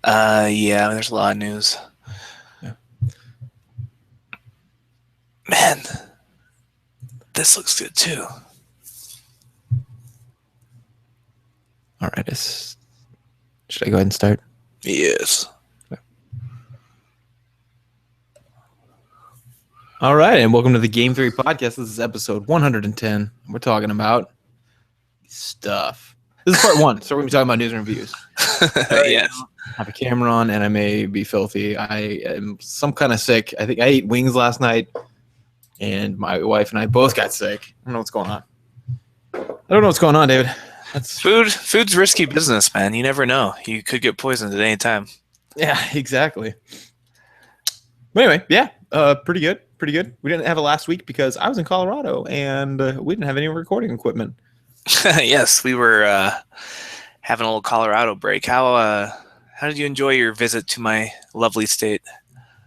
Yeah, there's a lot of news. Yeah. Man, this looks good too. All right. Should I go ahead and start? Yes. All right, and welcome to the Game Theory Podcast. This is episode 110. We're talking about stuff. This is part one, so we're going to be talking about news and reviews. Yes. I have a camera on, and I may be filthy. I am some kind of sick. I think I ate wings last night, and my wife and I both got sick. I don't know what's going on. David. That's Food's risky business, man. You never know. You could get poisoned at any time. Yeah, exactly. But anyway, yeah, pretty good. We didn't have it last week because I was in Colorado and we didn't have any recording equipment. Yes, we were having a little Colorado break. How did you enjoy your visit to my lovely state?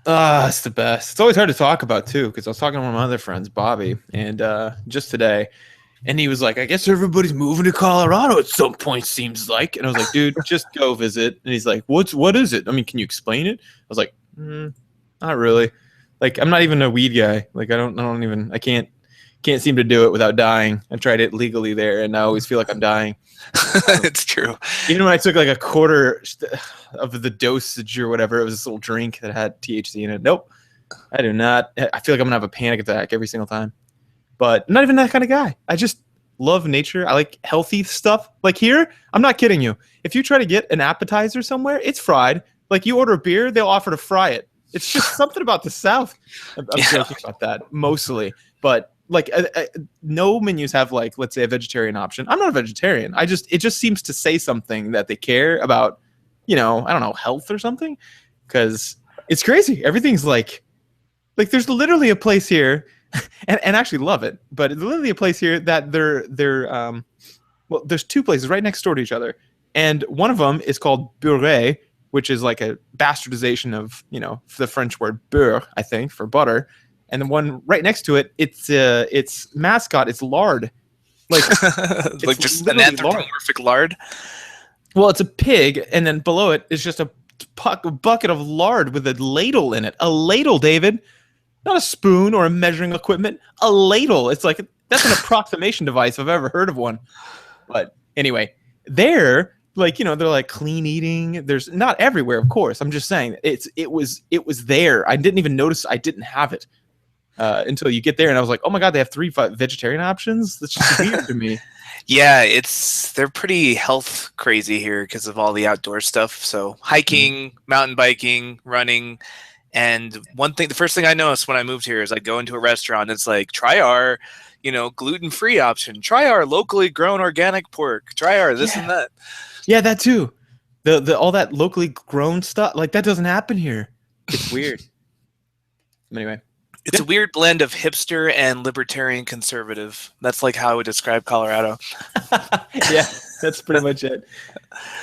It's the best. It's always hard to talk about too because I was talking to one of my other friends, Bobby, and just today, and he was like, "I guess everybody's moving to Colorado at some point, seems like." And I was like, "Dude, just go visit." And he's like, "What is it? I mean, can you explain it?" I was like, "Not really. Like, I'm not even a weed guy. Like, I can't seem to do it without dying. I tried it legally there, and I always feel like I'm dying." It's true. Even when I took like a quarter of the dosage or whatever, it was this little drink that had THC in it. Nope, I do not. I feel like I'm gonna have a panic attack every single time. But I'm not even that kind of guy. I just love nature. I like healthy stuff. Like here, I'm not kidding you. If you try to get an appetizer somewhere, it's fried. Like you order a beer, they'll offer to fry it. It's just something about the South. I'm joking about that mostly, but like no menus have like, let's say, a vegetarian option. I'm not a vegetarian. It just seems to say something that they care about, I don't know, health or something, because it's crazy. Everything's like there's literally a place here, and I actually love it, but there's literally a place here that well, there's two places right next door to each other, and one of them is called Beurre, which is like a bastardization of, the French word beurre, I think, for butter. And the one right next to it, its mascot is lard. Like, like just an anthropomorphic lard. Well, it's a pig, and then below it is just a bucket of lard with a ladle in it. A ladle, David. Not a spoon or a measuring equipment. A ladle. It's like, that's an approximation device if I've ever heard of one. But anyway, they're like clean eating. There's not everywhere, of course. I'm just saying it was there. I didn't even notice I didn't have it until you get there, and I was like, oh my god, they have 3 vegetarian options. That's just weird to me. Yeah, they're pretty health crazy here because of all the outdoor stuff. So hiking, mountain biking, running. And the first thing I noticed when I moved here is I go into a restaurant, it's like, try our, gluten-free option. Try our locally grown organic pork. Try our this and that. Yeah, that too. The all that locally grown stuff, like that doesn't happen here. It's weird. Anyway. It's a weird blend of hipster and libertarian conservative. That's like how I would describe Colorado. Yeah, that's pretty much it.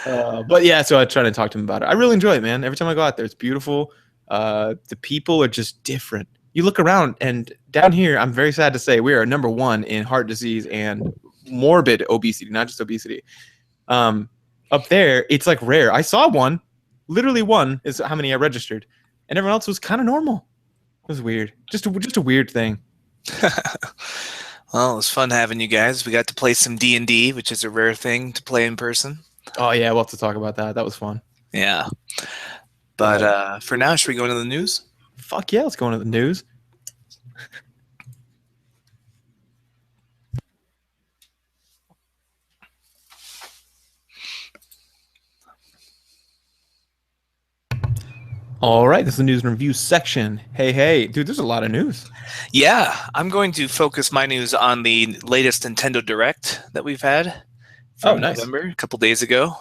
But yeah, so I try to talk to him about it. I really enjoy it, man. Every time I go out there, it's beautiful. The people are just different. You look around, and down here, I'm very sad to say, we are number 1 in heart disease and morbid obesity, not just obesity. Up there, it's like rare. I saw one, literally one is how many I registered, and everyone else was kind of normal. It was weird. Just a weird thing. Well, it was fun having you guys. We got to play some D&D, which is a rare thing to play in person. Oh yeah, we'll have to talk about that. That was fun. Yeah. But for now, should we go into the news? Fuck yeah, let's go into the news. All right, this is the news and review section. Hey, dude, there's a lot of news. Yeah, I'm going to focus my news on the latest Nintendo Direct that we've had from nice. November, a couple days ago.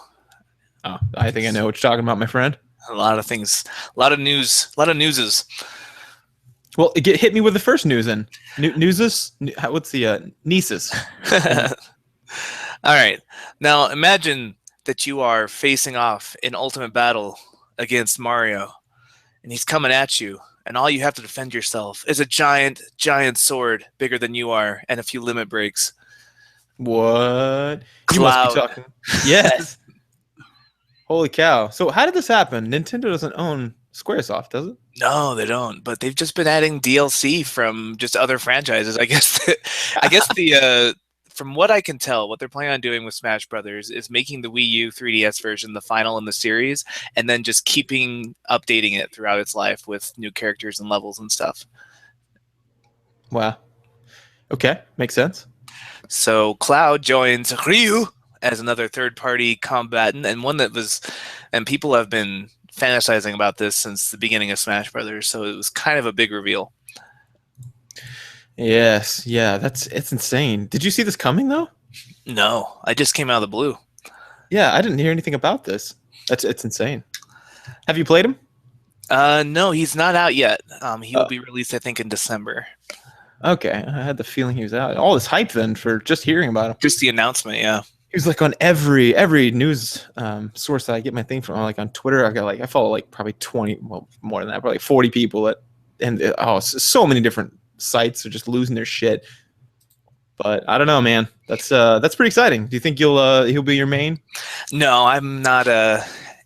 Oh, I think I know what you're talking about, my friend. A lot of things, a lot of newses. Well, hit me with the first news then. Newses? What's the Nieces? All right. Now, imagine that you are facing off in ultimate battle against Mario, and he's coming at you, and all you have to defend yourself is a giant sword bigger than you are and a few limit breaks. What? Cloud. You must be talking. Yes. Holy cow! So how did this happen? Nintendo doesn't own SquareSoft, does it? No, they don't. But they've just been adding DLC from just other franchises. I guess. I guess from what I can tell, what they're planning on doing with Smash Brothers is making the Wii U 3DS version the final in the series, and then just keeping updating it throughout its life with new characters and levels and stuff. Wow. Okay, makes sense. So Cloud joins Ryu as another third-party combatant, and one that was, and people have been fantasizing about this since the beginning of Smash Brothers. So it was kind of a big reveal. Yes, yeah, it's insane. Did you see this coming though? No, I just came out of the blue. Yeah, I didn't hear anything about this. It's insane. Have you played him? No, he's not out yet. He will be released, I think, in December. Okay, I had the feeling he was out. All this hype then for just hearing about him. Just the announcement, yeah. He was like on every news source that I get my thing from. Like on Twitter, I follow like probably 20, well more than that, probably like 40 people so many different sites are just losing their shit. But I don't know, man. That's pretty exciting. Do you think he'll be your main? No, I'm not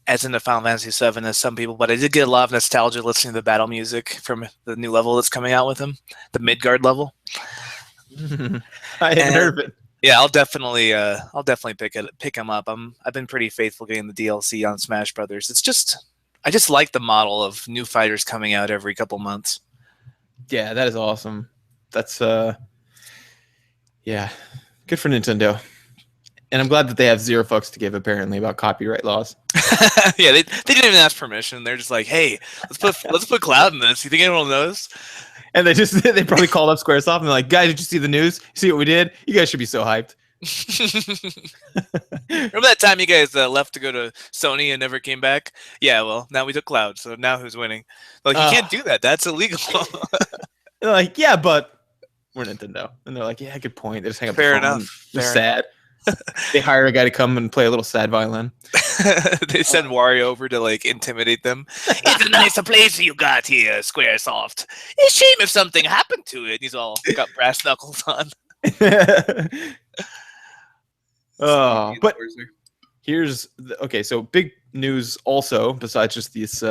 as into Final Fantasy VII as some people, but I did get a lot of nostalgia listening to the battle music from the new level that's coming out with him, the Midgard level. I haven't heard of it. Yeah, I'll definitely pick him up. I've been pretty faithful getting the DLC on Smash Brothers. I just like the model of new fighters coming out every couple months. Yeah, that is awesome. That's yeah, good for Nintendo. And I'm glad that they have zero fucks to give apparently about copyright laws. Yeah, they didn't even ask permission. They're just like, hey, let's put Cloud in this. You think anyone will notice? And they probably called up SquareSoft and they're like, guys, did you see the news? See what we did? You guys should be so hyped. Remember that time you guys left to go to Sony and never came back? Yeah, well, now we took Cloud, so now who's winning? Like, you can't do that. That's illegal. They're like, yeah, but we're Nintendo. And they're like, yeah, good point. They just hang up. Fair enough. They're sad. They hire a guy to come and play a little sad violin. They send Wario over to like intimidate them. It's a nice place you got here, SquareSoft. It's a shame if something happened to it. He's all got brass knuckles on. Oh, but here's okay. So big news also, besides just this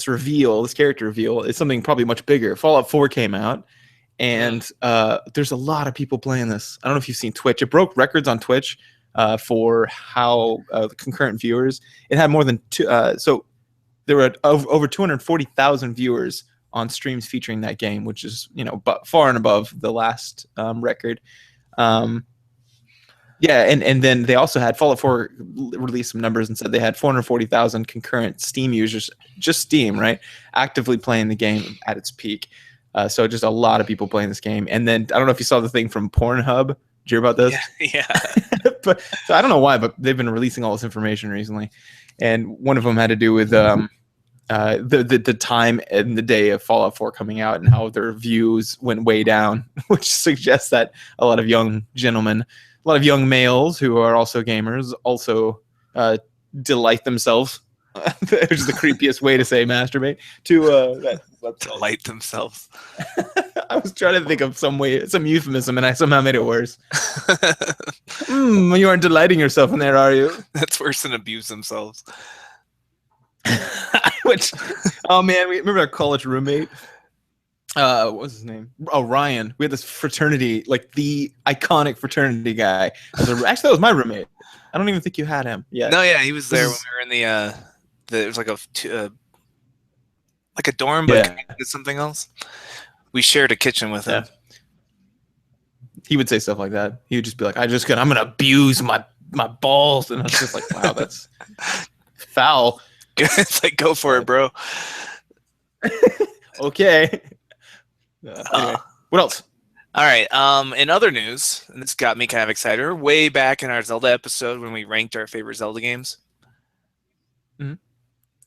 reveal, this character reveal, is something probably much bigger. Fallout 4 came out. And there's a lot of people playing this. I don't know if you've seen Twitch. It broke records on Twitch for how concurrent viewers. It had more than so there were over 240,000 viewers on streams featuring that game, which is far and above the last record. Yeah, and then they also had Fallout 4 released some numbers and said they had 440,000 concurrent Steam users, just Steam, right, actively playing the game at its peak. So just a lot of people playing this game. And then I don't know if you saw the thing from Pornhub. Did you hear about this? Yeah. But so I don't know why, but they've been releasing all this information recently. And one of them had to do with the time and the day of Fallout 4 coming out and how their views went way down, which suggests that a lot of young gentlemen, a lot of young males who are also gamers also delight themselves. Which is the creepiest way to say masturbate to delight themselves. I was trying to think of some euphemism, and I somehow made it worse. You aren't delighting yourself in there, are you? That's worse than abuse themselves. Which, oh man, we remember our college roommate. What was his name? Oh, Ryan. We had this fraternity, like the iconic fraternity guy. Actually, that was my roommate. I don't even think you had him. Yeah. No, yeah, he was there when we were in the it was like a dorm, but connected to something else. We shared a kitchen with him. He would say stuff like that. He would just be like, I'm gonna abuse my balls, and I was just like, wow, that's foul. It's like, go for it, bro. Okay. Anyway, what else? All right. In other news, and this got me kind of excited. We're way back in our Zelda episode when we ranked our favorite Zelda games. Mm-hmm.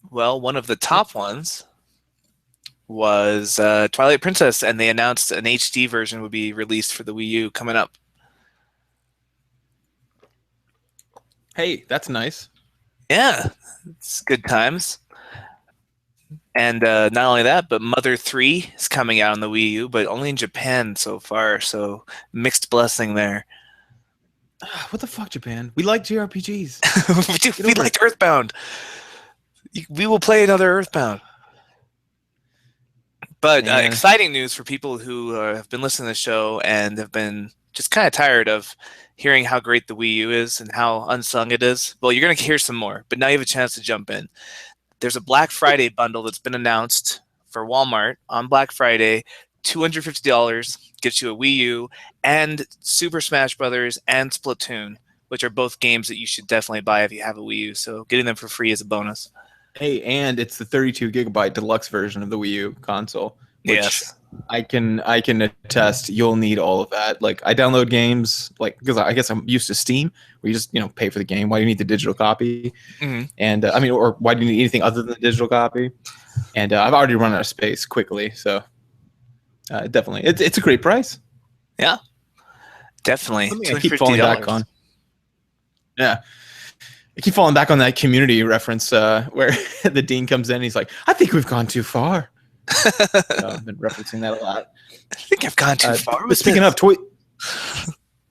Well, one of the top ones was Twilight Princess, and they announced an HD version would be released for the Wii U coming up. Hey, that's nice. Yeah, it's good times. And not only that, but Mother 3 is coming out on the Wii U, but only in Japan so far, so mixed blessing there. What the fuck, Japan? We like JRPGs. Dude, Get we over liked it. Earthbound. We will play another Earthbound. But Man. exciting news for people who have been listening to the show and have been just kind of tired of hearing how great the Wii U is and how unsung it is. Well, you're going to hear some more, but now you have a chance to jump in. There's a Black Friday bundle that's been announced for Walmart on Black Friday. $250 gets you a Wii U and Super Smash Brothers and Splatoon, which are both games that you should definitely buy if you have a Wii U. So getting them for free is a bonus. Hey, and it's the 32 gigabyte deluxe version of the Wii U console, which Yes. I can attest you'll need all of that. Like I download games like because I guess I'm used to Steam where you just pay for the game. Why do you need the digital copy? Mhm. And I mean, or why do you need anything other than the digital copy? And I've already run out of space quickly, so definitely it's a great price. Yeah, definitely. Something I keep falling back $250. on. Yeah. I keep falling back on that Community reference where the dean comes in and he's like, I think we've gone too far. I've been referencing that a lot. I think I've gone too far But with speaking this. of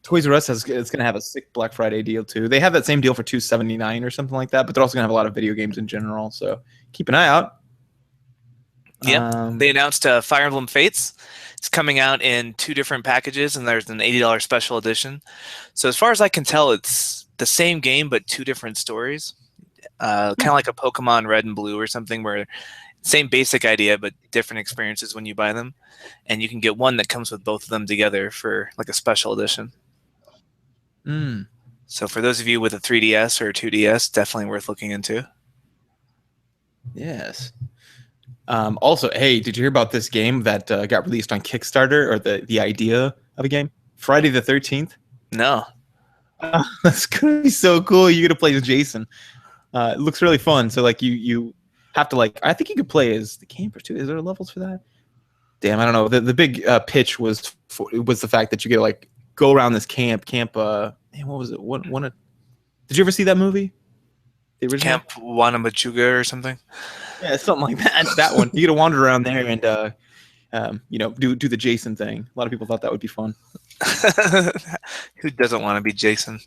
Toys R Us it's going to have a sick Black Friday deal too. They have that same deal for $279 or something like that, but they're also going to have a lot of video games in general. So keep an eye out. Yep. They announced Fire Emblem Fates. It's coming out in 2 different packages, and there's an $80 special edition. So as far as I can tell, it's the same game but 2 different stories. Kind of like a Pokemon Red and Blue or something, where same basic idea but different experiences when you buy them, and you can get one that comes with both of them together for like a special edition. So for those of you with a 3DS or a 2DS, definitely worth looking into. Yes. Also, hey, did you hear about this game that got released on Kickstarter, or the idea of a game? Friday the 13th. No. That's gonna be so cool. You get to play as Jason. It looks really fun. So like you have to like I think you could play as the camper too. Is there levels for that? Damn, I don't know. The big pitch was the fact that you get to like go around this camp. Man, what was it? Did you ever see that movie? The original? Camp Wanamachuga or something. Yeah, something like that. That one. You get to wander around there and do the Jason thing. A lot of people thought that would be fun. Who doesn't want to be Jason?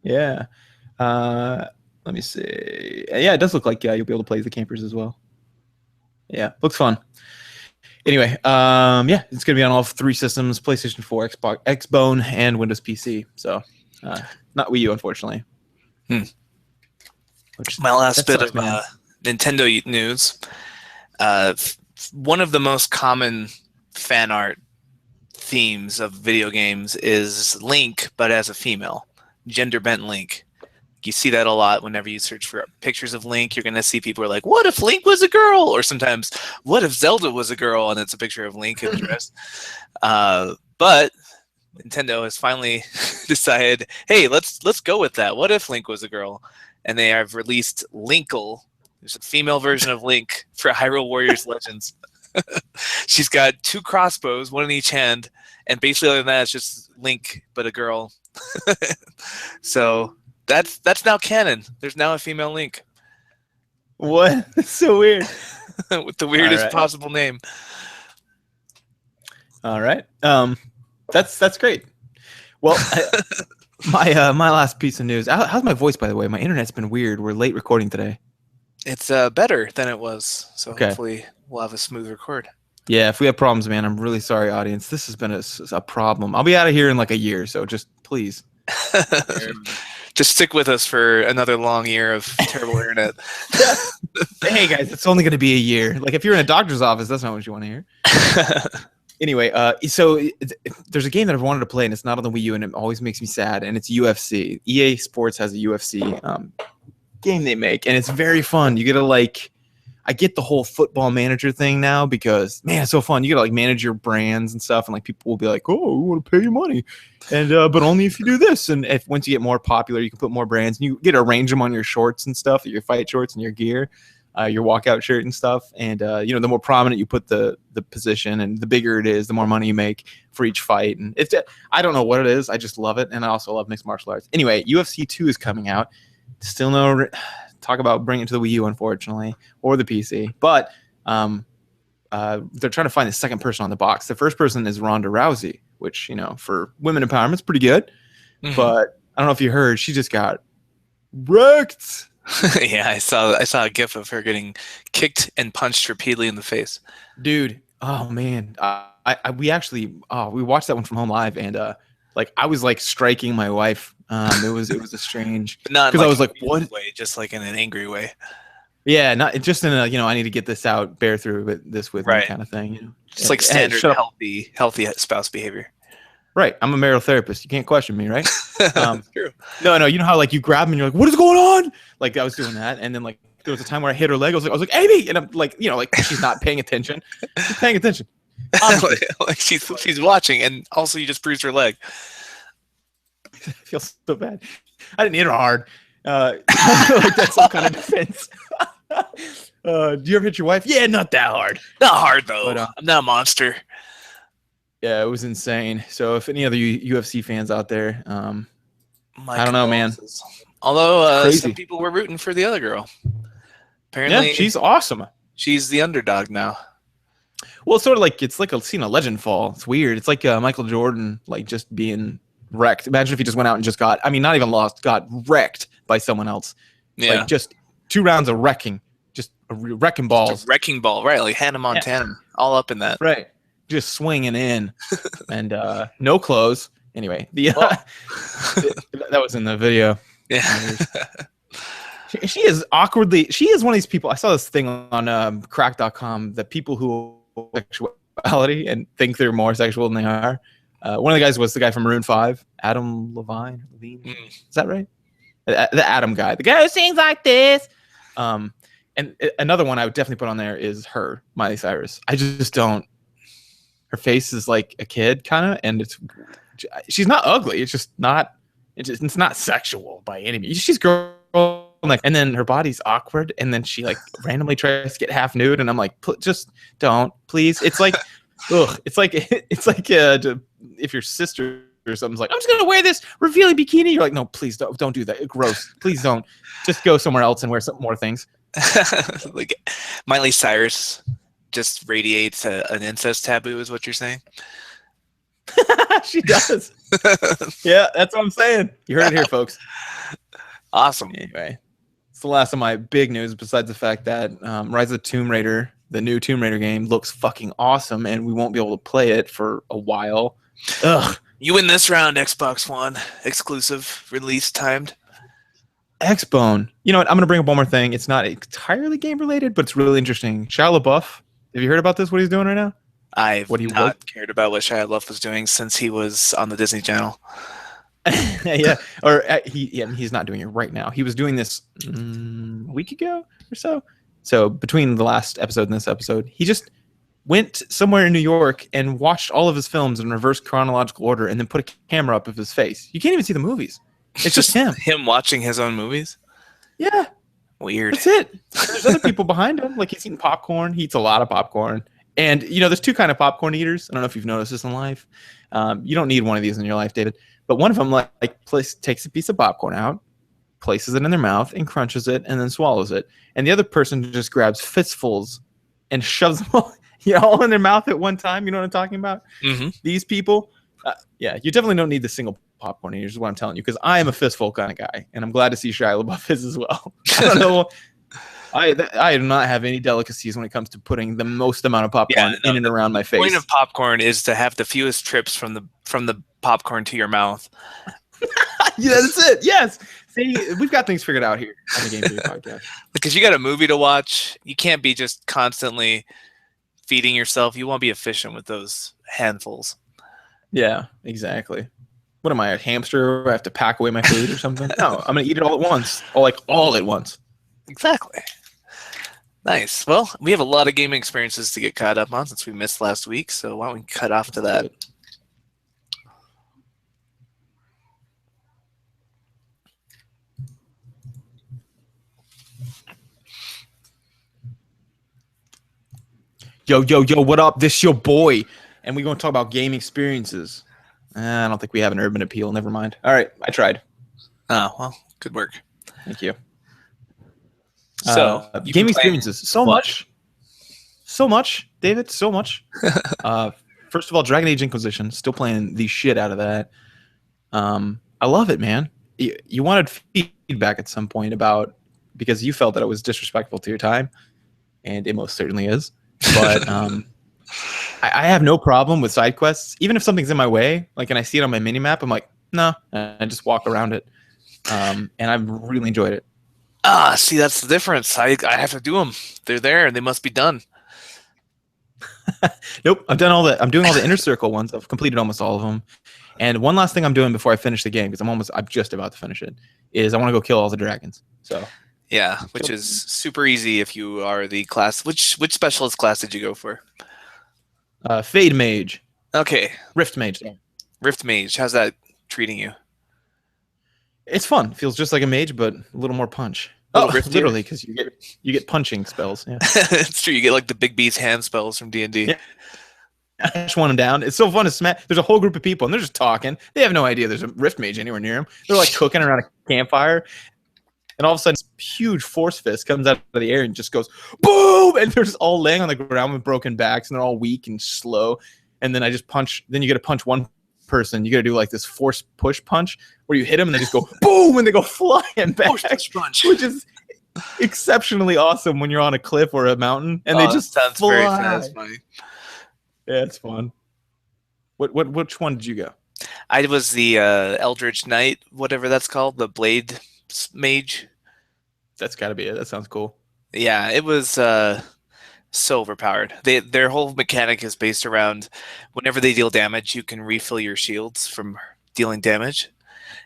Yeah. Let me see. Yeah, it does look like you'll be able to play the campers as well. Yeah, looks fun. Anyway, yeah, it's gonna be on all 3 systems: PlayStation 4, Xbox, Xbone, and Windows PC. So, not Wii U, unfortunately. My last bit sucks, of Nintendo news. One of the most common fan art themes of video games is Link, but as a female, gender bent Link. You see that a lot whenever you search for pictures of Link. You're going to see people are like, what if Link was a girl? Or sometimes, what if Zelda was a girl? And it's a picture of Link in a dress. But Nintendo has finally decided, hey, let's go with that. What if Link was a girl? And they have released Linkle. There's a female version of Link for Hyrule Warriors Legends. She's got 2 crossbows, 1 in each hand, and basically other than that, it's just Link, but a girl. So that's now canon. There's now a female Link. What? It's so weird. With the weirdest possible name. All right. That's great. Well, my last piece of news. How's my voice, by the way? My internet's been weird. We're late recording today. It's better than it was, so okay. Hopefully we'll have a smooth record. Yeah, if we have problems, man, I'm really sorry, audience. This has been a problem. I'll be out of here in like a year, so just please. Just stick with us for another long year of terrible internet. Hey guys, it's only going to be a year. Like if you're in a doctor's office, that's not what you want to hear. Anyway, so there's a game that I've wanted to play, and it's not on the Wii U, and it always makes me sad. And it's UFC. EA Sports has a UFC game they make, and it's very fun. You get to I get the whole football manager thing now because man, it's so fun. You get to manage your brands and stuff, and people will be like, "Oh, we want to pay you money," and but only if you do this. And if once you get more popular, you can put more brands, and you get to arrange them on your shorts and stuff, your fight shorts and your gear, your walkout shirt and stuff. And the more prominent you put the position, and the bigger it is, the more money you make for each fight. And I don't know what it is. I just love it, and I also love mixed martial arts. Anyway, UFC 2 is coming out. Still no. Talk about bringing it to the Wii U, unfortunately, or the PC. But they're trying to find the second person on the box. The first person is Ronda Rousey, which, for women empowerment is pretty good. Mhm. But I don't know if you heard, she just got wrecked. Yeah, I saw a gif of her getting kicked and punched repeatedly in the face. Dude, oh man, we actually we watched that one from home live, and like I was like striking my wife. It was a strange But not in because I like was an like, abusive what? way, just like in an angry way. Yeah, not just in a I need to get this out, bear through this with me Right. kind of thing. Just like Hey, standard shut up. healthy spouse behavior. Right, I'm a marital therapist. You can't question me, right? Um, It's true. no, you know how like you grab me and you're like, what is going on? Like I was doing that, and then like there was a time where I hit her leg. I was like, Amy, and I'm like, like she's not paying attention. She's paying attention. Obviously. Like she's watching, and also you just bruised her leg. I feel so bad. I didn't hit her hard. I feel like that's some kind of defense. Do you ever hit your wife? Yeah, not that hard. Not hard though. But, I'm not a monster. Yeah, it was insane. So if any other UFC fans out there, My I don't know, man. condolences. Although Crazy. some people were rooting for the other girl. Yeah, Apparently, she's awesome. she's the underdog now. Well, it's sort of like it's like seeing a legend fall. It's weird. It's like Michael Jordan, like just being wrecked. Imagine if he just went out and just got, I mean, not even lost, got wrecked by someone else. Yeah, Like just 2 rounds of wrecking, just wrecking balls. just a wrecking ball, right? Like Hannah Montana, all up in that. Right. Just swinging in and no clothes. Anyway, that was in the video. Yeah, She is one of these people. I saw this thing on crack.com that people who sexuality and think they're more sexual than they are. One of the guys was the guy from Maroon 5, Adam Levine. Is that right? The Adam guy, the guy who sings like this. And another one I would definitely put on there is her, Miley Cyrus. I just don't. Her face is like a kid kind of, and she's not ugly. It's just not. It's not sexual by any means. She's girl, like, and then her body's awkward, and then she like randomly tries to get half nude, and I'm like, just don't, please. It's like, ugh. It's like if your sister or something's like, I'm just gonna wear this revealing bikini. You're like, no, please don't do that. Gross. Please don't. Just go somewhere else and wear some more things. like Miley Cyrus just radiates an incest taboo, is what you're saying? She does. Yeah, that's what I'm saying. You heard it here, folks. Awesome. Anyway, it's the last of my big news. Besides the fact that Rise of the Tomb Raider, the new Tomb Raider game, looks fucking awesome, and we won't be able to play it for a while. Ugh. You win this round, Xbox One exclusive, release timed. Xbone. You know what? I'm going to bring up one more thing. It's not entirely game related, but it's really interesting. Shia LaBeouf. Have you heard about this? What he's doing right now? I've not cared about what Shia LaBeouf was doing since he was on the Disney Channel. Yeah, or he's not doing it right now. He was doing this a week ago or so. So between the last episode and this episode, he just went somewhere in New York and watched all of his films in reverse chronological order, and then put a camera up of his face. You can't even see the movies. It's just him. Him watching his own movies. Yeah, weird. That's it. There's other people behind him. Like he's eating popcorn. He eats a lot of popcorn. And there's 2 kind of popcorn eaters. I don't know if you've noticed this in life. You don't need one of these in your life, David. But one of them takes a piece of popcorn out, places it in their mouth, and crunches it, and then swallows it. And the other person just grabs fistfuls and shoves them all in their mouth at one time. You know what I'm talking about? Mm-hmm. These people, yeah, you definitely don't need the single popcorn eaters, is what I'm telling you, because I am a fistful kind of guy, and I'm glad to see Shia LaBeouf is as well. I don't know. I do not have any delicacies when it comes to putting the most amount of popcorn in and around my face. The point of popcorn is to have the fewest trips from the popcorn to your mouth. Yeah, that's it. Yes. See, we've got things figured out here on the Game Theory Podcast. Because you got a movie to watch, you can't be just constantly feeding yourself. You won't be efficient with those handfuls. Yeah, exactly. What am I, a hamster? I have to pack away my food or something? No, I'm gonna eat it all at once. All at once. Exactly. Nice. Well, we have a lot of gaming experiences to get caught up on since we missed last week, so why don't we cut off to that? Yo, what up? This your boy. And we're going to talk about game experiences. I don't think we have an urban appeal. Never mind. All right, I tried. Oh, well, good work. Thank you. So, game experiences. So much, David. So much. First of all, Dragon Age Inquisition. Still playing the shit out of that. I love it, man. You wanted feedback at some point about because you felt that it was disrespectful to your time, and it most certainly is. But I have no problem with side quests, even if something's in my way. Like, and I see it on my mini map, I'm like, no, and I just walk around it, and I've really enjoyed it. See, that's the difference. I have to do them. They're there, and they must be done. Nope, I've done all the. I'm doing all the inner circle ones. I've completed almost all of them. And one last thing I'm doing before I finish the game, because I'm just about to finish it, is I want to go kill all the dragons. So yeah, which is super easy if you are the class. Which specialist class did you go for? Fade Mage. Okay, Rift Mage. Yeah. Rift Mage. How's that treating you? It's fun. Feels just like a mage, but a little more punch. Literally, because you get punching spells. Yeah, it's true. You get like the Big B's hand spells from D&D. Yeah. I just want them down. It's so fun to smash. There's a whole group of people, and they're just talking. They have no idea there's a Rift Mage anywhere near them. They're like cooking around a campfire, and all of a sudden, this huge force fist comes out of the air and just goes boom, and they're just all laying on the ground with broken backs, and they're all weak and slow. And then I just punch. Then you get to punch one person. You got to do like this force push punch where you hit them and they just go boom, and they go flying back, punch. which is exceptionally awesome when you're on a cliff or a mountain, and they just sounds fly. very satisfying. Yeah, it's fun. Which one did you go? I was the Eldritch Knight, whatever that's called, the Blade Mage. That's got to be it. That sounds cool. Yeah, it was so overpowered. Their whole mechanic is based around whenever they deal damage, you can refill your shields from dealing damage,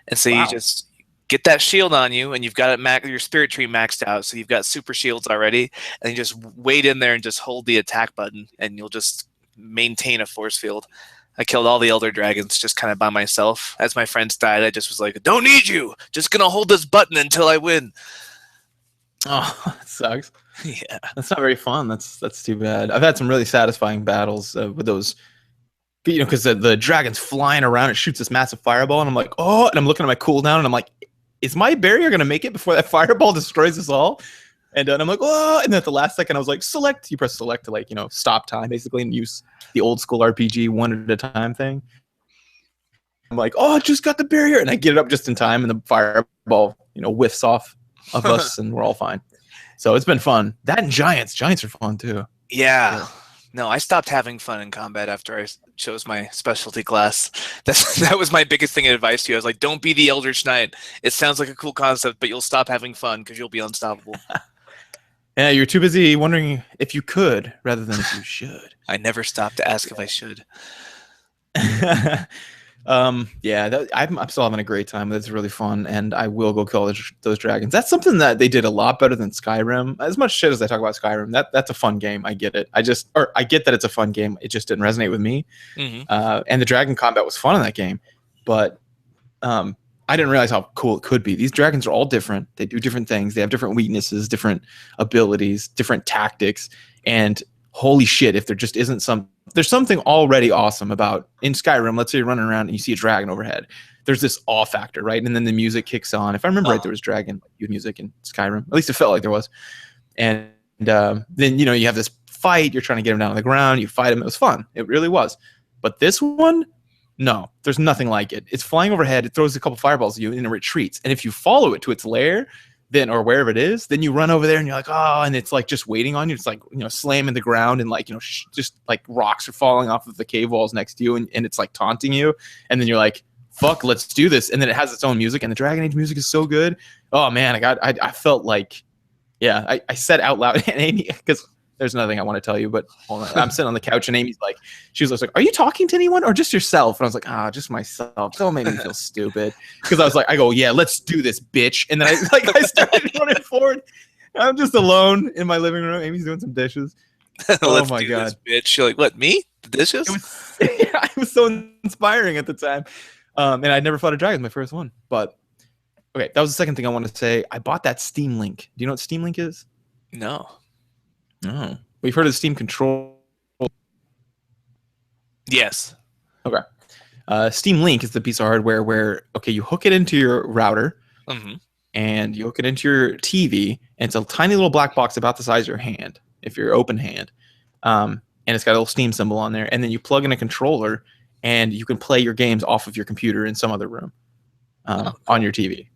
and so you just get that shield on you, and you've got it your spirit tree maxed out, so you've got super shields already, and you just wait in there and just hold the attack button, and you'll just maintain a force field. I killed all the Elder Dragons just kind of by myself. As my friends died, I just was like, don't need you. Just gonna hold this button until I win. Oh, that sucks. Yeah. That's not very fun. That's too bad. I've had some really satisfying battles with those, because the dragon's flying around. It shoots this massive fireball, and I'm like, oh, and I'm looking at my cooldown, and I'm like, is my barrier going to make it before that fireball destroys us all? And I'm like, oh, and then at the last second, I was like, select. You press select to stop time basically and use the old school RPG one at a time thing. I'm like, oh, I just got the barrier, and I get it up just in time, and the fireball, whiffs off of us, and we're all fine. So it's been fun. That and giants are fun too. Yeah. No, I stopped having fun in combat after I chose my specialty class. That was my biggest thing of advice to you. I was like, don't be the Eldritch Knight. It sounds like a cool concept, but you'll stop having fun because you'll be unstoppable. Yeah, you're too busy wondering if you could rather than if you should. I never stopped to ask if I should. Yeah, I'm still having a great time. That's really fun, and I will go kill those dragons. That's something that they did a lot better than Skyrim. As much shit as I talk about Skyrim, that's a fun game. I get it. I get that it's a fun game. It just didn't resonate with me. Mm-hmm. And the dragon combat was fun in that game, but I didn't realize how cool it could be. These dragons are all different. They do different things. They have different weaknesses, different abilities, different tactics, and holy shit, if there just isn't there's something already awesome about in Skyrim. Let's say you're running around and you see a dragon overhead. There's this awe factor, right? And then the music kicks on. If I remember right, there was dragon music in Skyrim. At least it felt like there was. And then you have this fight. You're trying to get him down on the ground. You fight him. It was fun. It really was. But this one, no, there's nothing like it. It's flying overhead. It throws a couple fireballs at you and it retreats. And if you follow it to its lair, or wherever it is, then you run over there and you're like, oh, and it's like just waiting on you. It's like, slamming the ground and like, just like rocks are falling off of the cave walls next to you and it's like taunting you. And then you're like, fuck, let's do this. And then it has its own music and the Dragon Age music is so good. Oh man, I felt like, yeah, I said out loud, and Amy, because there's nothing I want to tell you, but hold on. I'm sitting on the couch and Amy's like, she was like, are you talking to anyone or just yourself? And I was like, just myself. Don't make me feel stupid. Because I was like, yeah, let's do this, bitch. And then I started running forward. I'm just alone in my living room. Amy's doing some dishes. Oh my God. This, bitch. You're like, what, me? The dishes? It was so inspiring at the time. And I'd never fought a dragon, my first one. But okay, that was the second thing I wanted to say. I bought that Steam Link. Do you know what Steam Link is? No. Oh, we've heard of Steam Control. Yes. Okay. Steam Link is the piece of hardware where, you hook it into your router, and you hook it into your TV, and it's a tiny little black box about the size of your hand, if you're open hand. And it's got a little Steam symbol on there, and then you plug in a controller, and you can play your games off of your computer in some other room. on your TV.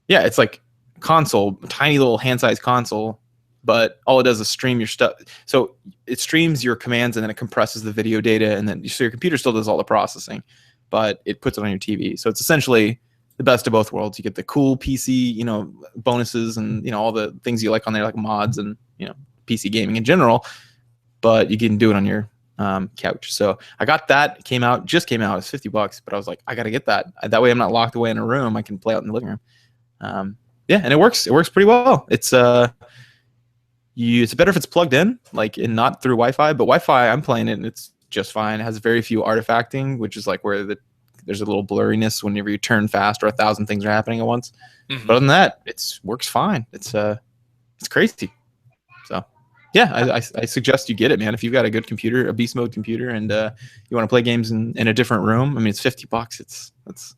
Yeah, it's like console, tiny little hand-sized console, but all it does is stream your stuff. So it streams your commands and then it compresses the video data, and then so your computer still does all the processing, but it puts it on your TV. So it's essentially the best of both worlds. You get the cool PC, bonuses and all the things you like on there, like mods and PC gaming in general, but you can do it on your couch. So I got that. It just came out. It's $50, but I was like, I got to get that. That way I'm not locked away in a room. I can play out in the living room. Yeah, and it works. It works pretty well. It's better if it's plugged in, like, and not through Wi-Fi. But Wi-Fi, I'm playing it, and it's just fine. It has very few artifacting, which is like where there's a little blurriness whenever you turn fast or 1,000 things are happening at once. Mhm. But other than that, it works fine. It's crazy. So yeah, I suggest you get it, man. If you've got a good computer, a beast mode computer, and you want to play games in a different room, I mean, it's $50. It's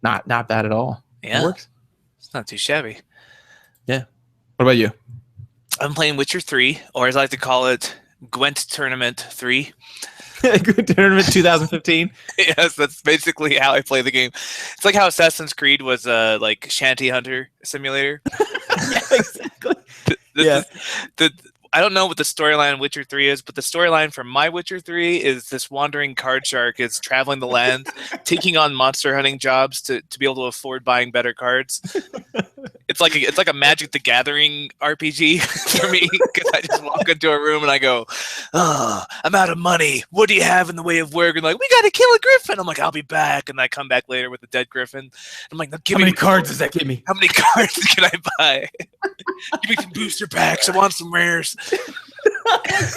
not bad at all. Yeah. It works. It's not too shabby. Yeah. What about you? I'm playing Witcher 3, or as I like to call it, Gwent Tournament 3. Good Tournament 2015. Yes, that's basically how I play the game. It's like how Assassin's Creed was like Shanty Hunter Simulator. Yeah, exactly. I don't know what the storyline in Witcher 3 is, but the storyline from my Witcher 3 is this wandering card shark is traveling the land, taking on monster hunting jobs to be able to afford buying better cards. It's like a Magic the Gathering RPG for me, because I just walk into a room and I go, "Oh, I'm out of money. What do you have in the way of work?" And like, "We got to kill a griffin." I'm like, "I'll be back," and I come back later with a dead griffin. I'm like, How many cards does that give me? How many cards can I buy? Give me some booster packs. I want some rares.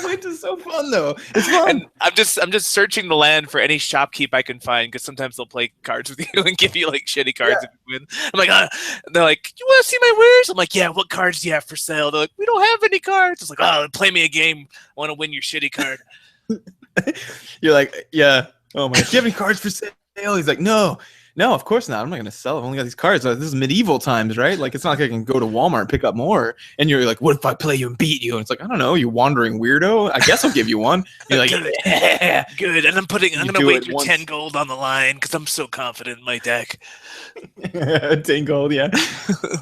Gwent is so fun though. It's fun. And I'm just searching the land for any shopkeep I can find, because sometimes they'll play cards with you and give you like shitty cards if you win. I'm like, they're like, "You want to see my wares?" I'm like, "Yeah, what cards do you have for sale?" They're like, "We don't have any cards." It's like, "Oh, play me a game. I want to win your shitty card." You're like, "Yeah. Oh my God. Do you have any cards for sale?" He's like, No, of course not. I'm not going to sell. I've only got these cards. This is medieval times, right? Like, it's not like I can go to Walmart and pick up more. And you're like, "What if I play you and beat you?" And it's like, "I don't know, you wandering weirdo. I guess I'll give you one." You're like, "Yeah, good." And I'm going to do it wager once. 10 gold on the line because I'm so confident in my deck. 10 gold, yeah.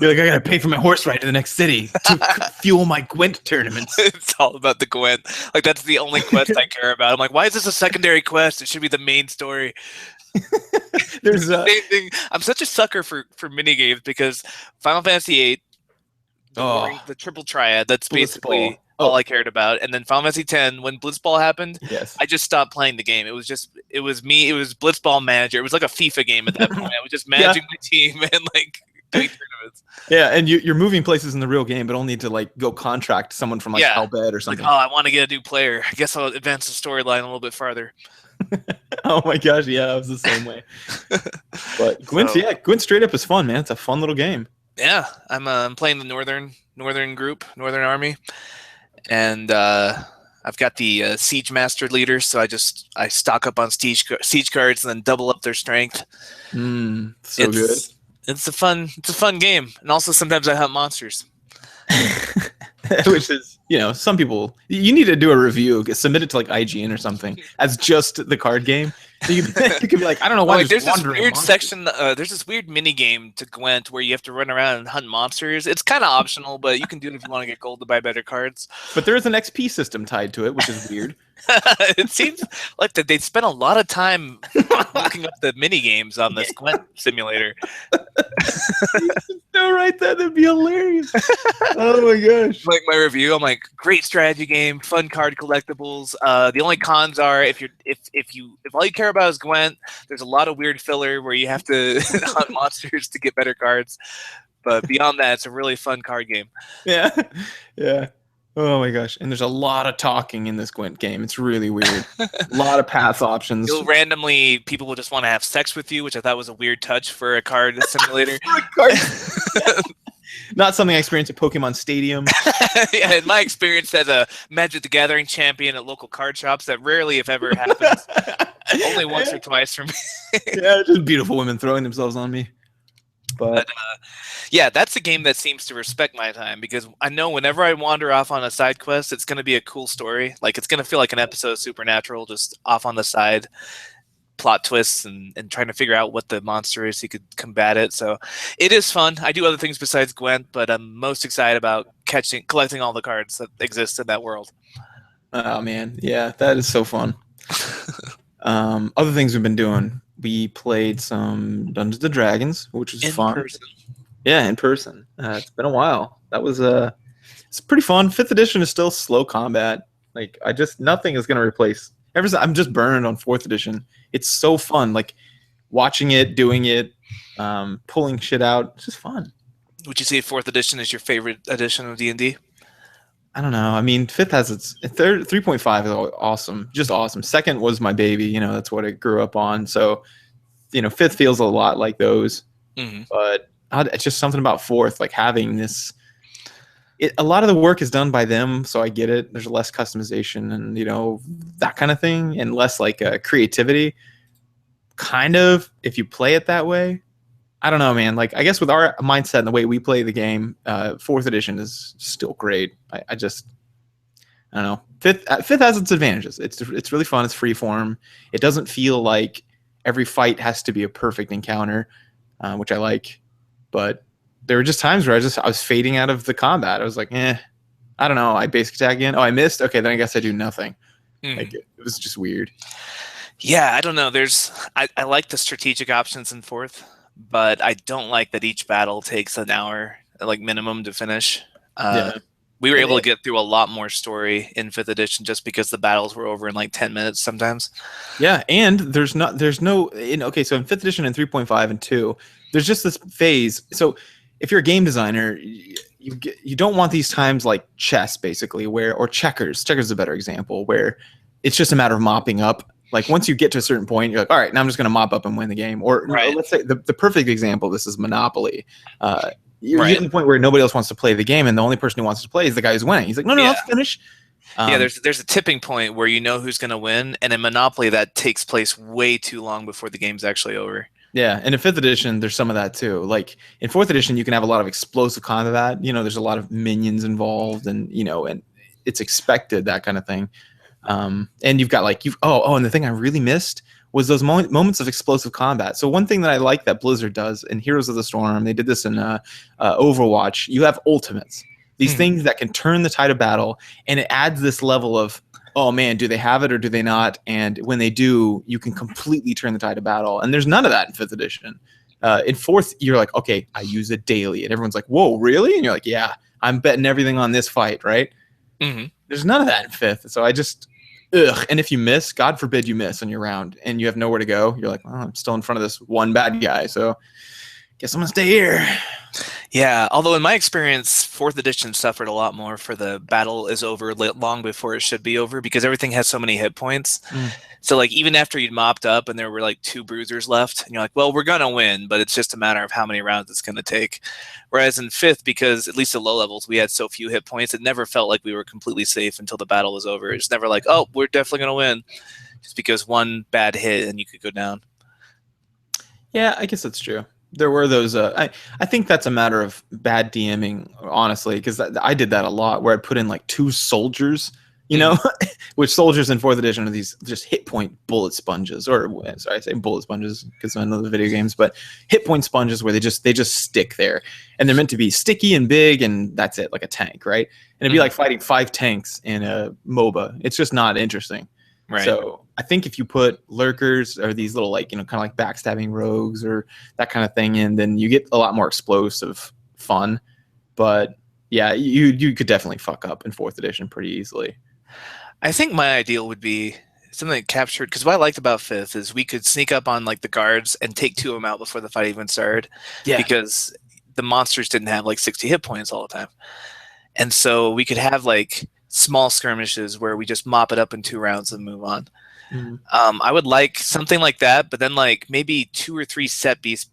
You're like, "I got to pay for my horse ride to the next city to fuel my Gwent tournaments." It's all about the Gwent. Like, that's the only quest I care about. I'm like, why is this a secondary quest? It should be the main story. There's Same thing. I'm such a sucker for mini games, because Final Fantasy VIII, the triple triad, that's basically all I cared about. And then Final Fantasy X, when Blitzball happened, yes. I just stopped playing the game. It was Blitzball Manager. It was like a FIFA game at that point. I was just managing my team and like doing tournaments. Yeah, and you're moving places in the real game, but only to like go contract someone from like Hellbed or something. Like, "Oh, I want to get a new player. I guess I'll advance the storyline a little bit farther." Oh my gosh, yeah, I was the same way. But Gwent straight up is fun, man. It's a fun little game. Yeah, I'm playing the Northern group, Northern Army, and I've got the Siege Master leaders, so I stock up on siege cards and then double up their strength. So good. It's a fun game, and also sometimes I hunt monsters. Which is, some people, you need to do a review, submit it to like IGN or something as just the card game. So you can be like, "I don't know why there's this weird section. There's this weird mini game to Gwent where you have to run around and hunt monsters. It's kind of optional, but you can do it if you want to get gold to buy better cards. But there is an XP system tied to it, which is weird. It seems like that they spent a lot of time looking up the mini games on this Gwent simulator. No, right? That'd be hilarious. Oh my gosh! Like my review, I'm like, "Great strategy game, fun card collectibles. The only cons are if all you care about is Gwent, there's a lot of weird filler where you have to hunt monsters to get better cards. But beyond that, it's a really fun card game." Yeah, yeah. Oh my gosh! And there's a lot of talking in this Gwent game. It's really weird. A lot of path options. People will just want to have sex with you, which I thought was a weird touch for a card simulator. Not something I experienced at Pokemon Stadium. Yeah, in my experience as a Magic the Gathering champion at local card shops, that rarely, if ever, happens. Only once or twice for me. Yeah, just beautiful women throwing themselves on me. But yeah, that's a game that seems to respect my time, because I know whenever I wander off on a side quest, it's going to be a cool story. Like, it's going to feel like an episode of Supernatural just off on the side. plot twists and trying to figure out what the monster is so you could combat it. So it is fun. I do other things besides Gwent, but I'm most excited about collecting all the cards that exist in that world. Oh man, yeah, that is so fun. Other things we've been doing, we played some Dungeons and Dragons, which was In fun. person. Yeah, in person. It's been a while. That was it's pretty fun. 5th edition is still slow combat. Like nothing is gonna replace. I'm just burned on 4th edition. It's so fun. Like watching it, doing it, pulling shit out. It's just fun. Would you say 4th edition is your favorite edition of D&D? I don't know. I mean, 5th has its 3.5 is awesome, just awesome. 2nd was my baby. You know, that's what it grew up on. So, you know, 5th feels a lot like those. Mm-hmm. But it's just something about 4th, like having this. A lot of the work is done by them, so I get it. There's less customization and, you know, that kind of thing, and less like creativity. Kind of, if you play it that way. I don't know, man. Like, I guess with our mindset and the way we play the game, 4th edition is still great. I don't know. 5th has its advantages. It's really fun. It's free form. It doesn't feel like every fight has to be a perfect encounter, which I like. But there were just times where I was fading out of the combat. I was like, I don't know. I basic attack again. Oh, I missed. Okay, then I guess I do nothing. Like, it was just weird. Yeah, I don't know. I like the strategic options in 4th, but I don't like that each battle takes an hour, like minimum, to finish. We were able to get through a lot more story in 5th edition just because the battles were over in like 10 minutes sometimes. Yeah, and there's no so in 5th edition and 3.5 and 2, there's just this phase. So if you're a game designer, you don't want these times like chess, basically, or checkers. Checkers is a better example, where it's just a matter of mopping up. Like, once you get to a certain point, you're like, all right, now I'm just going to mop up and win the game. Or let's say the perfect example of this is Monopoly. You're getting to the point where nobody else wants to play the game, and the only person who wants to play is the guy who's winning. He's like, no, let's finish. There's a tipping point where you know who's going to win, and in Monopoly, that takes place way too long before the game's actually over. Yeah, and in 5th edition, there's some of that too. Like, in 4th edition, you can have a lot of explosive combat. You know, there's a lot of minions involved, and, you know, and it's expected, that kind of thing. And you've got like and the thing I really missed was those moments of explosive combat. So one thing that I like that Blizzard does in Heroes of the Storm, they did this in Overwatch. You have ultimates, these things that can turn the tide of battle, and it adds this level of, oh man, do they have it or do they not? And when they do, you can completely turn the tide of battle. And there's none of that in 5th edition. In 4th, you're like, okay, I use it daily, and everyone's like, whoa, really? And you're like, yeah, I'm betting everything on this fight, right? Mm-hmm. There's none of that in 5th, so I just and if you miss, God forbid you miss on your round and you have nowhere to go, you're like, I'm still in front of this one bad guy, so guess I'm gonna stay here. Yeah, although in my experience, 4th edition suffered a lot more for the battle is over long before it should be over, because everything has so many hit points. So like, even after you'd mopped up and there were like 2 bruisers left, and you're like, well, we're gonna win, but it's just a matter of how many rounds it's gonna take. Whereas in 5th, because at least at low levels we had so few hit points, it never felt like we were completely safe until the battle was over. It's never like, oh, we're definitely gonna win, just because one bad hit and you could go down. Yeah, I guess that's true. There were those. I think that's a matter of bad DMing, honestly, because I did that a lot, where I put in like 2 soldiers, you know, which soldiers in 4th edition are these just hit point bullet sponges, or sorry, I say bullet sponges because I know the video games, but hit point sponges where they just stick there, and they're meant to be sticky and big, and that's it, like a tank, right? And it'd be like fighting 5 tanks in a MOBA. It's just not interesting. Right. So I think if you put lurkers or these little, like, you know, kind of like backstabbing rogues or that kind of thing in, then you get a lot more explosive fun. But yeah, you could definitely fuck up in 4th edition pretty easily. I think my ideal would be something that captured, because what I liked about 5th is we could sneak up on like the guards and take 2 of them out before the fight even started. Yeah. Because the monsters didn't have like 60 hit points all the time. And so we could have like small skirmishes where we just mop it up in 2 rounds and move on. I would like something like that, but then like maybe 2 or 3 set piece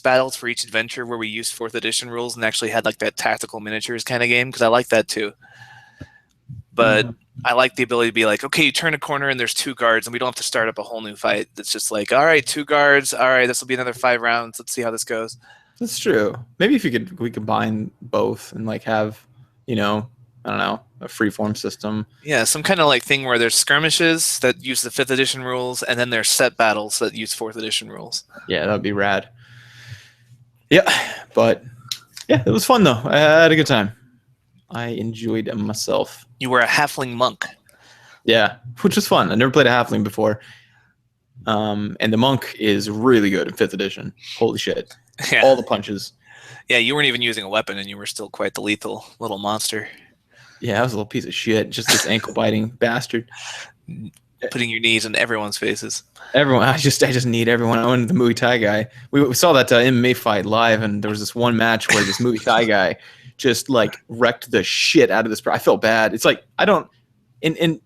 battles for each adventure where we used 4th edition rules and actually had like that tactical miniatures kind of game, because I like that too. But I like the ability to be like, okay, you turn a corner and there's 2 guards and we don't have to start up a whole new fight. It's just like, all right, 2 guards. All right, this will be another 5 rounds. Let's see how this goes. That's true. Maybe if we combine both and like have, you know, I don't know, a freeform system. Yeah, some kind of like thing where there's skirmishes that use the 5th edition rules, and then there's set battles that use 4th edition rules. Yeah, that would be rad. Yeah, but yeah, it was fun though. I had a good time. I enjoyed myself. You were a halfling monk. Yeah, which was fun. I never played a halfling before. And the monk is really good in 5th edition. Holy shit. Yeah. All the punches. Yeah, you weren't even using a weapon, and you were still quite the lethal little monster. Yeah, I was a little piece of shit. Just this ankle biting bastard. Putting your knees in everyone's faces. Everyone, I just need everyone. I wanted the Muay Thai guy. We saw that MMA fight live, and there was this one match where this Muay Thai guy just like wrecked the shit out of this. I felt bad. It's like I don't in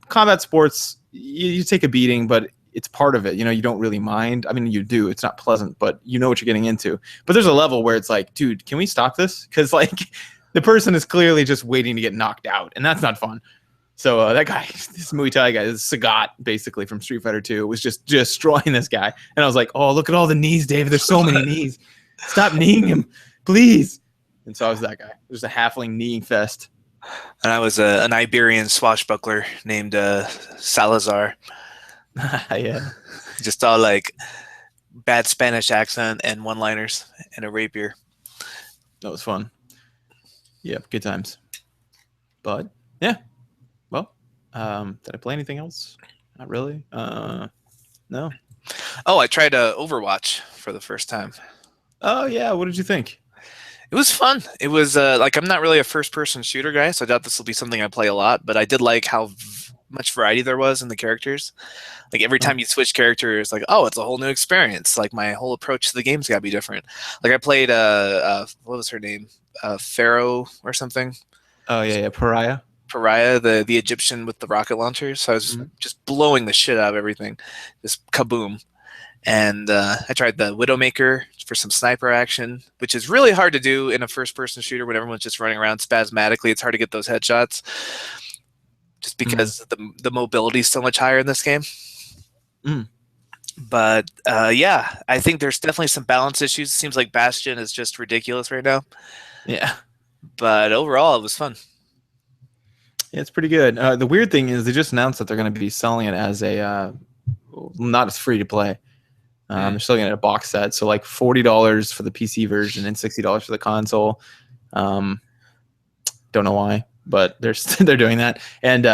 combat sports. You take a beating, but it's part of it. You don't really mind. I mean, you do. It's not pleasant, but you know what you're getting into. But there's a level where it's like, dude, can we stop this? Because like the person is clearly just waiting to get knocked out, and that's not fun. So that guy, this Muay Thai guy, this Sagat, basically from Street Fighter 2, was just destroying this guy. And I was like, oh, look at all the knees, David. There's so many knees. Stop kneeing him, please. And so I was that guy. It was a halfling kneeing fest. And I was an Iberian swashbuckler named Salazar. Yeah. Just all like bad Spanish accent and one-liners and a rapier. That was fun. Yeah, good times. But yeah. Well, did I play anything else? Not really. No. Oh, I tried Overwatch for the first time. Oh yeah, what did you think? It was fun. It was like I'm not really a first-person shooter guy, so I doubt this will be something I play a lot. But I did like how much variety there was in the characters. Like every time you switch characters, like it's a whole new experience. Like my whole approach to the game's got to be different. Like I played what was her name? Pharaoh or something. Oh yeah, Pariah. Pariah, the Egyptian with the rocket launchers. So I was just blowing the shit out of everything, just kaboom. And I tried the Widowmaker for some sniper action, which is really hard to do in a first-person shooter when everyone's just running around spasmodically. It's hard to get those headshots, just because the mobility is so much higher in this game. But yeah, I think there's definitely some balance issues. It seems like Bastion is just ridiculous right now. Yeah. But overall, it was fun. Yeah, it's pretty good. The weird thing is they just announced that they're going to be selling it as a not as free to play. They're selling it at a box set, so like $40 for the PC version and $60 for the console. Don't know why, but they're doing that. And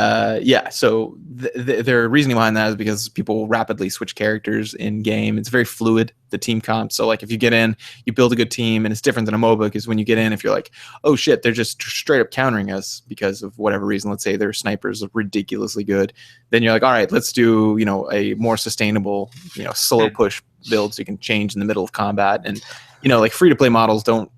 yeah, so their reasoning behind that is because people rapidly switch characters in game. It's very fluid, the team comp. So like if you get in, you build a good team, and it's different than a MOBA because when you get in, if you're like, oh shit, they're just straight up countering us because of whatever reason. Let's say their snipers are ridiculously good. Then you're like, all right, let's do a more sustainable slow push build so you can change in the middle of combat. And like free to play models don't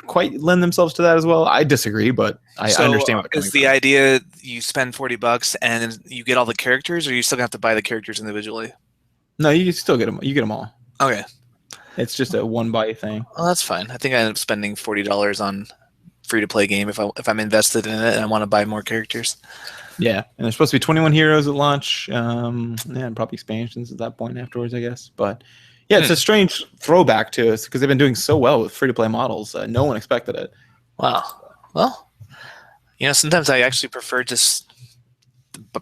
quite lend themselves to that as well. I disagree, but I understand what is the idea. You spend $40 and you get all the characters, or you still have to buy the characters individually? No, you still get them. You get them all. Okay, it's just a one buy thing. Well, that's fine. I think I end up spending $40 on free to play game if I'm invested in it and I want to buy more characters. Yeah, and there's supposed to be 21 heroes at launch. And probably expansions at that point afterwards, I guess. But yeah, it's a strange throwback to us because they've been doing so well with free-to-play models. No one expected it. Wow. Well, sometimes I actually prefer just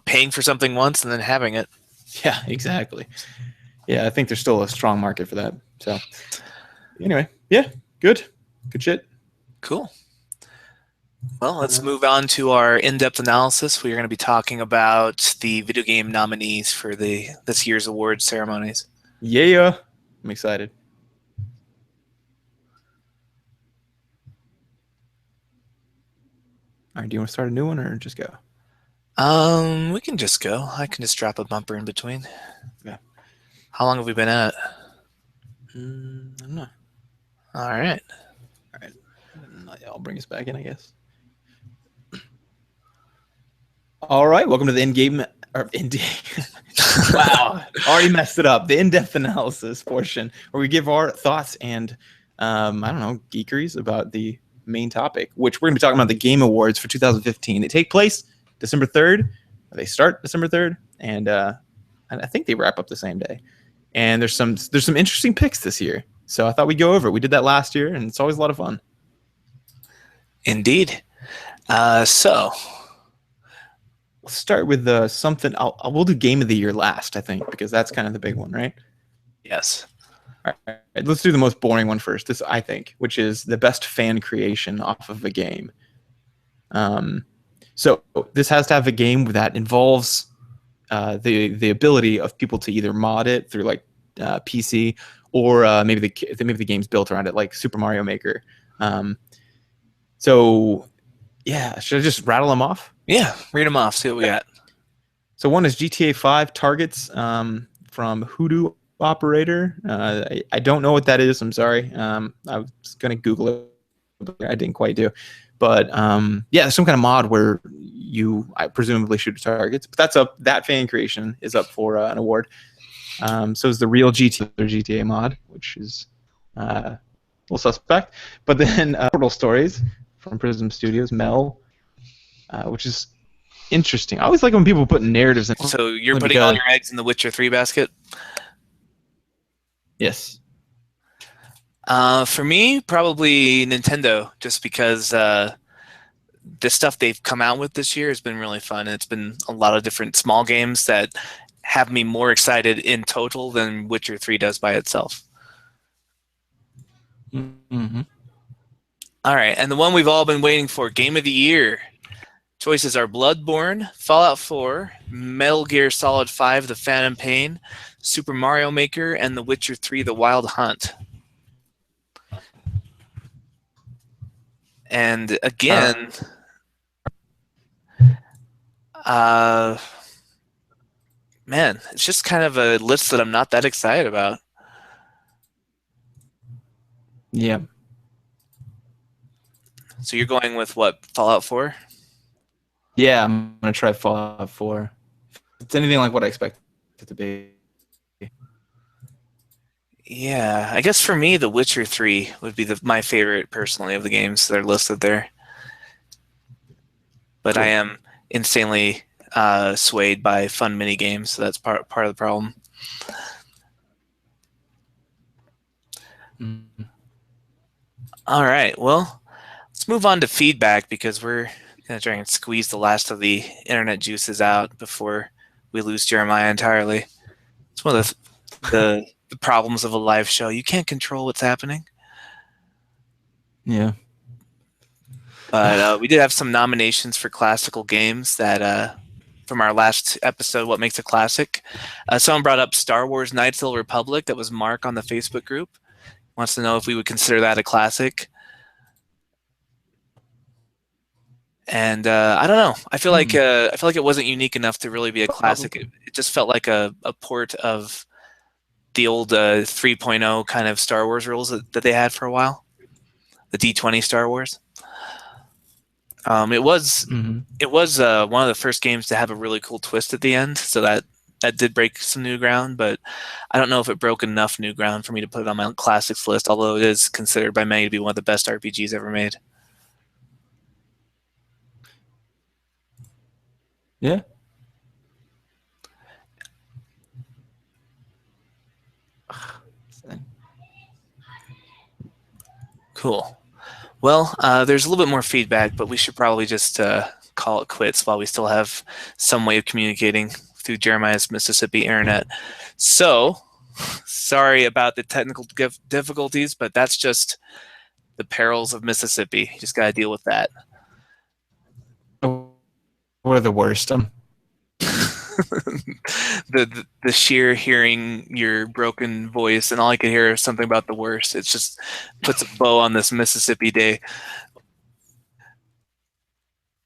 paying for something once and then having it. Yeah, exactly. Yeah, I think there's still a strong market for that. So anyway, yeah, good shit. Cool. Well, let's move on to our in-depth analysis. We are going to be talking about the video game nominees for this year's awards ceremonies. Yeah. I'm excited. All right, do you want to start a new one or just go? We can just go. I can just drop a bumper in between. Yeah. How long have we been at it? I don't know. All right. I'll bring us back in, I guess. All right, welcome to the in-game. Wow, already messed it up. The in-depth analysis portion where we give our thoughts and I don't know, geekeries about the main topic, which we're going to be talking about the Game Awards for 2015. They take place December 3rd. They start December 3rd, and I think they wrap up the same day. And there's some interesting picks this year, so I thought we'd go over it. We did that last year, and it's always a lot of fun. Indeed. So Let's start with something. We'll do game of the year last, I think, because that's kind of the big one, right? yes. All right, let's do the most boring one first. This, I think, which is the best fan creation off of a game. So this has to have a game that involves the ability of people to either mod it through like PC or maybe the game's built around it, like Super Mario Maker. So yeah, should I just rattle them off? Yeah, read them off. See what we got. So one is GTA 5 Targets from Hoodoo Operator. I don't know what that is. I'm sorry. I was gonna Google it, but I didn't quite do. But yeah, some kind of mod where I presumably shoot targets. But that's up. That fan creation is up for an award. So is the real GTA mod, which is a little suspect. But then Portal Stories from Prism Studios, Mel, which is interesting. I always like when people put narratives in. So you're putting all your eggs in the Witcher 3 basket? Yes. For me, probably Nintendo, just because the stuff they've come out with this year has been really fun. It's been a lot of different small games that have me more excited in total than Witcher 3 does by itself. Mm-hmm. All right, and the one we've all been waiting for, Game of the Year. Choices are Bloodborne, Fallout 4, Metal Gear Solid 5, The Phantom Pain, Super Mario Maker, and The Witcher 3, The Wild Hunt. And again, man, it's just kind of a list that I'm not that excited about. Yeah. So you're going with what, Fallout 4? Yeah, I'm gonna try Fallout 4. If it's anything like what I expect it to be. Yeah, I guess for me, The Witcher 3 would be my favorite personally of the games that are listed there. But cool. I am insanely swayed by fun mini games, so that's part of the problem. Mm-hmm. All right, well, let's move on to feedback because we're going to try and squeeze the last of the internet juices out before we lose Jeremiah entirely. It's one of the problems of a live show. You can't control what's happening. Yeah. But we did have some nominations for classical games that from our last episode, What Makes a Classic. Someone brought up Star Wars Knights of the Republic. That was Mark on the Facebook group. Wants to know if we would consider that a classic. And I don't know. I feel like it wasn't unique enough to really be a classic. It just felt like a port of the old 3.0 kind of Star Wars rules that they had for a while. The D20 Star Wars. It was one of the first games to have a really cool twist at the end, so that did break some new ground, but I don't know if it broke enough new ground for me to put it on my classics list, although it is considered by many to be one of the best RPGs ever made. Yeah. Cool. Well, there's a little bit more feedback, but we should probably just call it quits while we still have some way of communicating through Jeremiah's Mississippi internet. So, sorry about the technical difficulties, but that's just the perils of Mississippi. You just got to deal with that. What are the worst? The sheer hearing your broken voice, and all I could hear is something about the worst. It just puts a bow on this Mississippi day.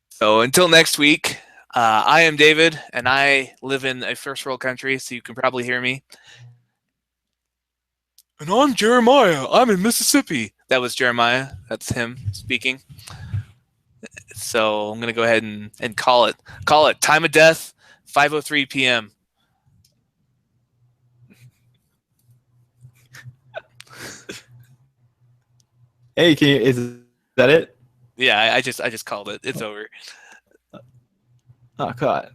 So until next week, I am David, and I live in a first world country, so you can probably hear me. And I'm Jeremiah. I'm in Mississippi. That was Jeremiah. That's him speaking. So I'm going to go ahead and call it. Call it. Time of death, 5:03 p.m. Hey, is that it? Yeah, I just called it. It's over. Oh God.